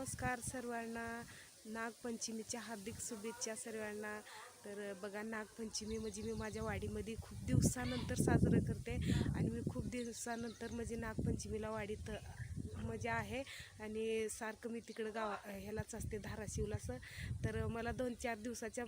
नमस्कार सर्वांना. नागपंचमीच्या हार्दिक शुभेच्छा सर्वांना. तर बघा, नागपंचमी म्हणजे मी माझ्या वाडीमध्ये खूप दिवसानंतर साजरं करते आणि मी खूप दिवसानंतर म्हणजे नागपंचमीला वाडीत मजा आहे आणि सारखं मी तिकडं ह्यालाच असते, धाराशिवलाच. तर मला 2-4 दिवसाच्या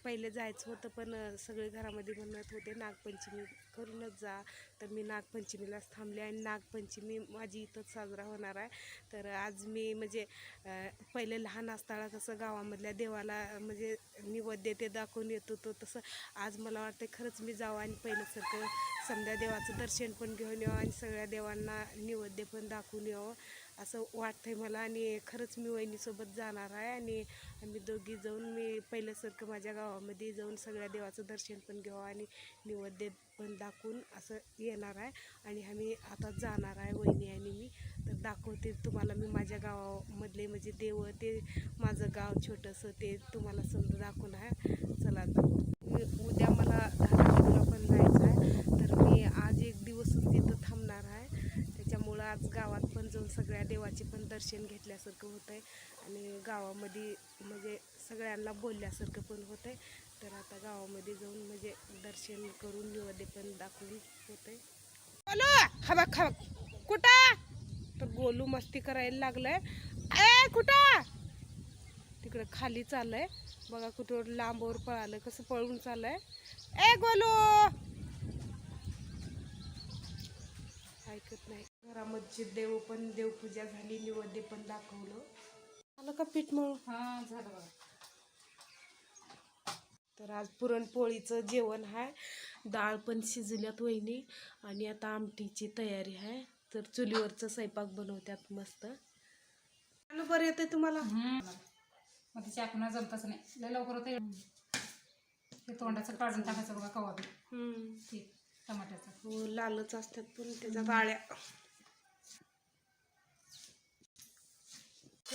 पहिले जायचं होतं, पण सगळे घरामध्ये म्हणत होते नागपंचमी करूनच जा. तर मी नागपंचमीलाच थांबले आणि नागपंचमी माझी इथंच साजरा होणार आहे. तर आज मी म्हणजे पहिले लहान असताना कसं गावामधल्या देवाला म्हणजे नैवेद्य ते दाखवून येत होतो, तसं आज मला वाटतं खरंच मी जावं आणि पहिल्यासारखं समद्या देवाचं दर्शन पण घेऊन यावं आणि सगळ्या देवांना नैवेद्य पण दाखवून यावं असं वाटतंय मला. आणि खरंच मी वहिनीसोबत जाणार आहे आणि आम्ही दोघी जाऊन मी पहिल्यासारखं माझ्या गावामध्ये जाऊन सगळ्या देवाचं दर्शन पण घ्यावं आणि नैवेद्य पण दाखवून असं येणार आहे. आणि आम्ही आता जाणार आहे, वहिनी आणि मी. तर दाखवते तुम्हाला मी माझ्या गावामधले म्हणजे देव, ते माझं गाव छोटंसं ते तुम्हाला समजा दाखवून आहे. चला आता उद्या मला धाराशिवला पण जायचं आहे, तर मी आज एक दिवसच तिथं थांबणार आहे. त्याच्यामुळं आज गावात पण जाऊन सगळ्या देवाचे पण दर्शन घेतल्यासारखं होतं आहे आणि गावामध्ये म्हणजे सगळ्यांना बोलल्यासारखं पण होतं आहे. तर आता गावामध्ये जाऊन म्हणजे दर्शन करून नैवेद्य पण दाखवून होतं आहे. हवा कुठं? तर गोलू मस्ती करायला लागलाय. ए कुठं? तिकडं खाली चाललंय बघा, कुठं लांबवर पळालं, कसं पळून चाललंय. ए गोलू ऐकत नाही. घरामध्ये देवपूजा झाली, नैवेद्य पण दाखवलं. आलं का पीठ मळून? हा झालं बघा. तर आज पुरणपोळीचं जेवण आहे, डाळ पण शिजल्यात वहिनी आणि आता आमटीची तयारी आहे. तर चुलीवरचं स्वयंपाक बनवतात मस्त. बरं येते तुम्हाला? मग तिच्या आपण जमतच नाही, लय लवकर होते. ते तोंडाचं काढून टाकायचं बघा कवा बी. ठीक टमाट्याचं. हो, लालच असतात पण त्याच्या गाळ्या.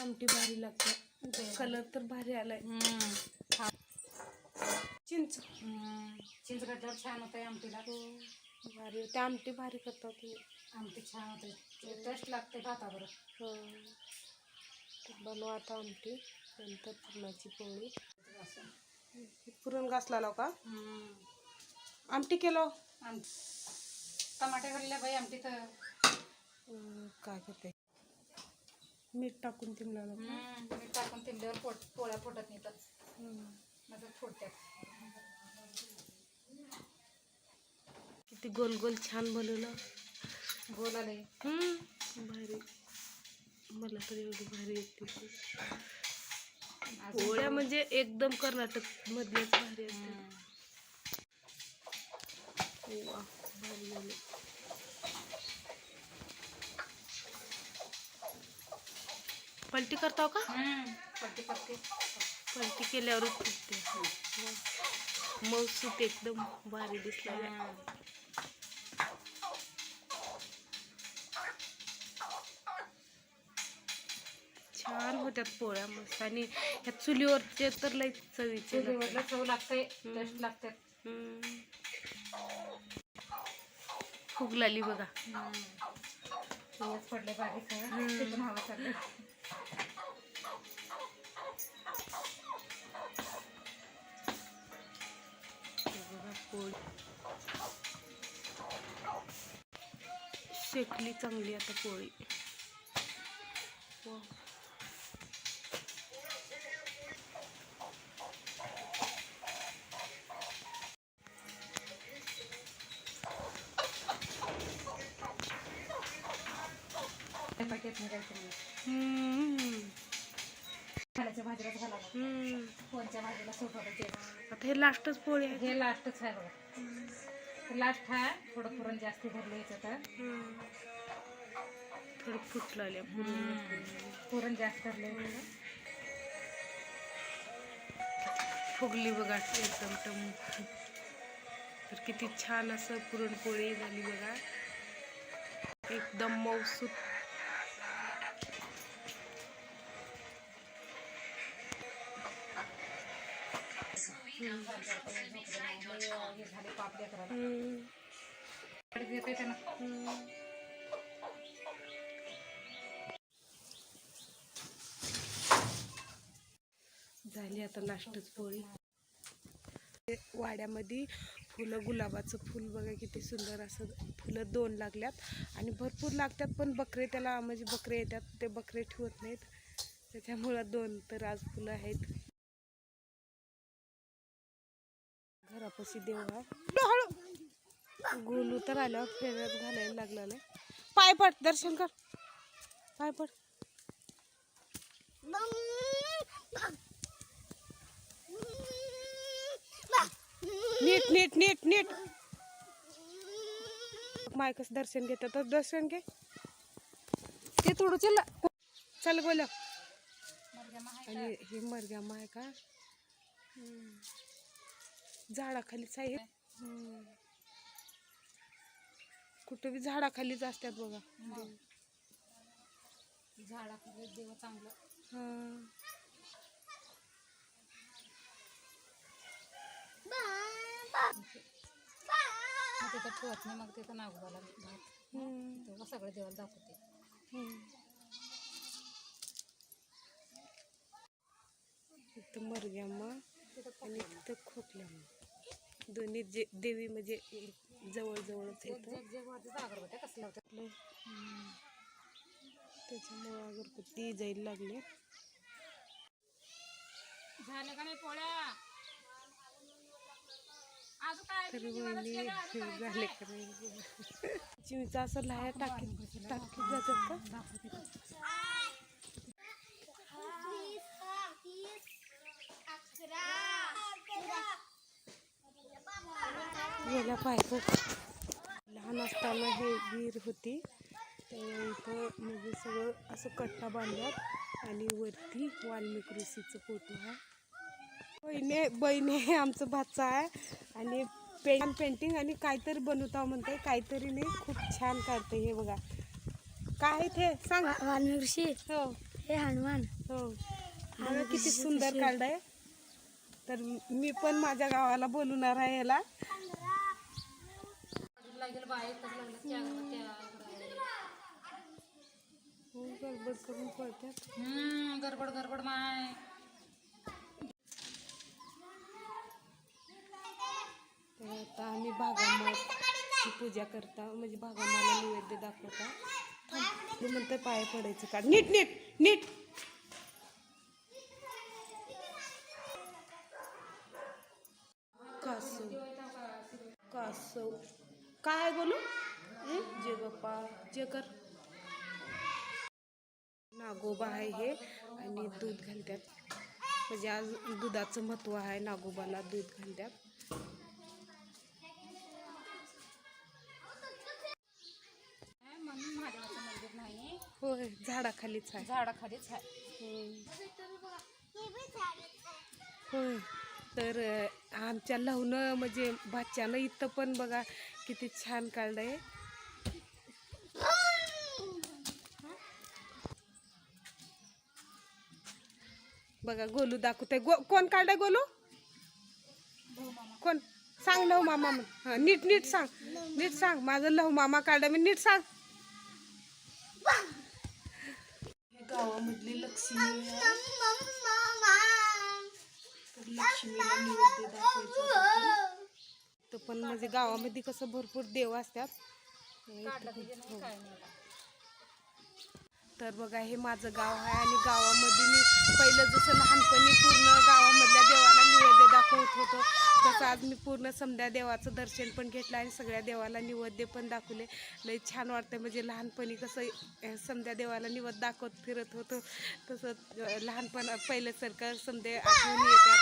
आमटी भारी लागते, कलर तर भारी आलाय. चिंच चिंच घातल्यावर छान होतं आमटीला. भारी होते, आमटी भारी करता तुम्ही. आमटी छान होते, टेस्ट लागते भातावर. बनवा आता आमटी, नंतर पुरणाची पोळी. पुरण घासला लाव का? आमटी केलो. टमाटे घालल्या बाई आमटी तर काय करते, मीठ टाकून तिमला. मीठ टाकून तिंबल्यावर पोळ्या फुटत नाही तर माझं फुटतात. किती गोल गोल छान बनवलं. गोल आले भारी. मला तर एवढी भारी येते पोळ्या, म्हणजे एकदम कर्नाटक मधलेच भारी असते. वा भारी झाले. पलटी करताव का? पलटी करते. पलटी केल्यावरच फुटते. मऊसूत एकदम भारी दिसला. छान होत्यात पोळ्या मस्त. आणि ह्या चुलीवरचे तर लई चवीचे. चुलीवरला चव लागते, टेस्ट लागतात. फुगलाली बघा. पडले बारीक आहे, हवा चालले. पोळी शेकली चांगली आता पोळी. खाण्याच्या भाजीलाच घालावं. कोणत्या भाजीला सूट होतं ते. आता हे लास्टच पोळी आहे. हे लास्टच आहे बघा. लास्ट आहे. थोडं पुरण जास्त भरलं याचं तर थोडं फुटलं आल्या. पुरण जास्त भरले. फुगली बघा एकदम टम. तर किती छान असं पुरणपोळी झाली बघा, एकदम मऊसूत. झाले पापड्या करायला. झाली आता नाश्ताच पोळी. वाड्यामध्ये फुलं, गुलाबाचं फुल बघा किती सुंदर, असं फुलं 2 लागल्यात आणि भरपूर लागतात, पण बकरे त्याला म्हणजे बकरे येतात, ते बकरे ठेवत नाहीत, त्याच्यामुळं 2 तर आज फुलं आहेत. घरापाशी देव आहे. गोलू तर आल्यावर फेऱ्यात घालायला लागलेलं आहे. पाय पड, दर्शन कर, पाय पड. नीट नीट नीट नीट. माय कसं दर्शन घेतात, दर्शन घे. ते थोडं चल बोला. आणि हे मरग्यामा आहे का, झाडाखालीच आहे. कुठे बी झाडाखालीच असतात बघा. झाडाखाली देव चांगलं. मग तिथं ठेवत नाही, मग तिथं नागोबाला तेव्हा सगळं देवाला दाखवते. इथं मरग्यामा आणि इथं खोकल्यामा, दोन्ही देवी म्हणजे जवळजवळच येतं. अगरबत्त्या कसलं होतं त्याच्यामुळं अगरबत्ती जायला लागले. झाले का नाही पोळ्या? तर वहिनी झाले का नाही, चिंचा असं लाया टाकीत जातात का. गेल्या पाहिजे. लहान असताना हे विहीर होती, तर इथं म्हणजे सगळं असं कट्टा बांधल्यात आणि वरती वाल्मिक ऋषीचं फोटो आहे. बहिणी आमचं भाचा आहे आणि पेंटिंग आणि काहीतरी बनवता म्हणते, काहीतरी नाही, खूप छान काढते. हे बघा काय ते सांग. वाल्मिक ऋषी. हो, हे हनुमान. हो बघा किती सुंदर काढलंय. तर मी पण माझ्या गावाला बोलवणार आहे याला. गडबड करून पळतात. गडबड गडबड माय. तर आता आम्ही भागामाची पूजा करता, म्हणजे भागामाला नैवेद्य दाखवता. नंतर पाय पडायचं का. नीट नीट नीट. कासव काय बोलू. जे बाप्पा जे कर. नागोबा आहे हे आणि दूध घालतात, म्हणजे आज दुधाचं महत्त्व आहे. नागोबाला दूध घालतात. म्हणून महादेवाचं मंदिर नाही. होय, झाडाखालीच आहे. झाडाखालीच आहे. होय. तर आमच्या लवणं म्हणजे भाच्यानं इथं पण बघा किती छान काढलंय. बघा गोलू दाखवते. कोण काढलंय गोलू. कोण सांग. लव मामा. हा नीट नीट सांग, नीट सांग. माझं लव मामा काढलं, मी नीट सांग. गावामधली लक्ष्मी आहे. तर लक्ष्मीला नैवेद्य दाखवायचं. तर पण म्हणजे गावामध्ये कसं भरपूर देव असतात. तर बघा हे माझं गाव आहे आणि गावामध्ये मी पहिलं जसं लहानपणी पूर्ण गावामधल्या देवाला नैवेद्य दाखवत होतो, तसं आज मी पूर्ण समद्या देवाचं दर्शन पण घेतलं आणि सगळ्या देवाला नैवेद्य पण दाखवले. लई छान वाटतं. म्हणजे लहानपणी कसं समद्या देवाला नैवेद्य दाखवत फिरत होतो, तसं लहानपण पहिल्यासारखं समद्या आठवणी येतात.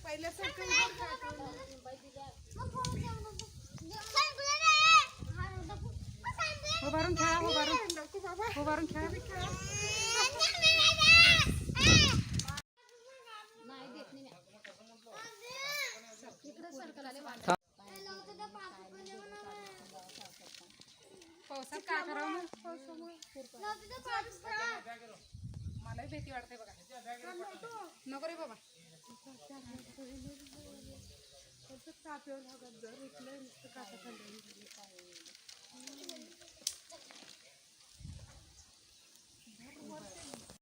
पहिल्यासारखं उभारून खेळा. उभारून खेळा. पावसात काय करावं मलाही भीती वाटते बघा. नको रे बाबा. ताप येऊन जर उठलं नुसतं काटा खाल्लं.